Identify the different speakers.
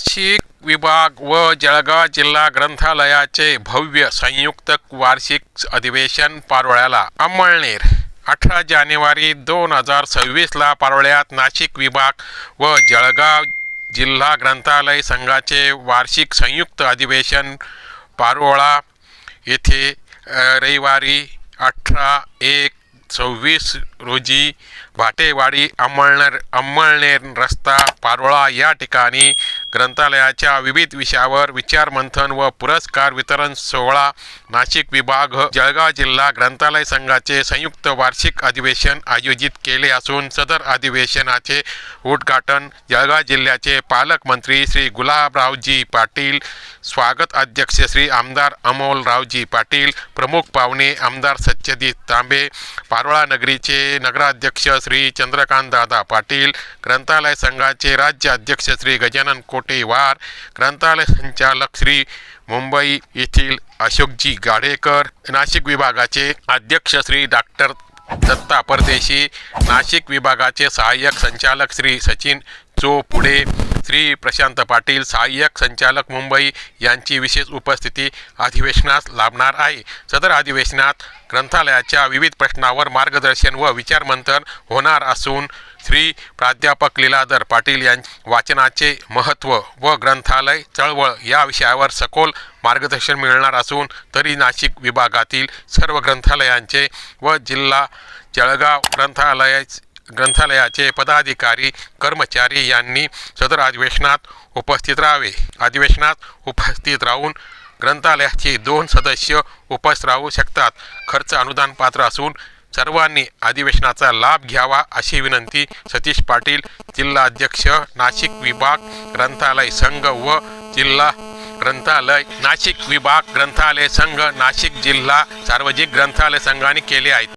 Speaker 1: नाशिक विभाग व जळगाव जिल्हा ग्रंथालयाचे भव्य संयुक्त वार्षिक अधिवेशन पारोळ्याला अंमळनेर 18 जानेवारी 2026ला पारोळ्यात नाशिक विभाग व जळगाव जिल्हा ग्रंथालय संघाचे वार्षिक संयुक्त अधिवेशन पारोळा येथे रविवारी 18/1/26 रोजी भाटेवाडी अंमळनेर रस्ता पारोळा या ठिकाणी ग्रंथालयाच्या विविध विषयावर विचारमंथन व पुरस्कार वितरण सोहळा नाशिक विभाग जळगाव जिल्हा ग्रंथालय संघाचे संयुक्त वार्षिक अधिवेशन आयोजित केले असून सदर अधिवेशनाचे उद्घाटन जळगाव जिल्ह्याचे पालकमंत्री श्री गुलाबरावजी पाटील, स्वागत अध्यक्ष श्री आमदार अमोलरावजी पाटील, प्रमुख पाहुणे आमदार सत्यजित तांबे, पारोळा नगरीचे नगराध्यक्ष श्री चंद्रकांत दादा पाटील, ग्रंथालय संघाचे राज्य अध्यक्ष श्री गजानन कोटेवार, ग्रंथालय संचालक श्री मुंबई येथील अशोकजी गाडेकर, नाशिक विभागाचे अध्यक्ष श्री डॉक्टर दत्ता परदेशी, नाशिक विभागाचे सहाय्यक संचालक श्री सचिन चोपुडे, श्री प्रशांत पाटील, सहाय्यक संचालक मुंबई यांची विशेष उपस्थिती अधिवेशनास लाभणार आहे. सदर अधिवेशनात ग्रंथालयाच्या विविध प्रश्नावर मार्गदर्शन व विचारमंथन होणार असून श्री प्राध्यापक लीलाधर पाटील यांचे वाचनाचे महत्त्व व ग्रंथालय चळवळ या विषयावर सखोल मार्गदर्शन मिळणार असून तरी नाशिक विभागातील सर्व ग्रंथालयांचे व जिल्हा जळगाव ग्रंथालयाचे पदाधिकारी कर्मचारी यांनी सदर अधिवेशनात उपस्थित राहावे. अधिवेशनात उपस्थित राहून ग्रंथालयाचे 2 सदस्य उपस्थित राहू शकतात. खर्च अनुदान पात्र असून सर्वांनी अधिवेशनाचा लाभ घ्यावा अशी विनंती सतीश पाटील, जिल्हा अध्यक्ष नाशिक विभाग ग्रंथालय संघ व जिल्हा ग्रंथालय नाशिक विभाग ग्रंथालय संघ नाशिक जिल्हा सार्वजनिक ग्रंथालय संघाने केले आहेत.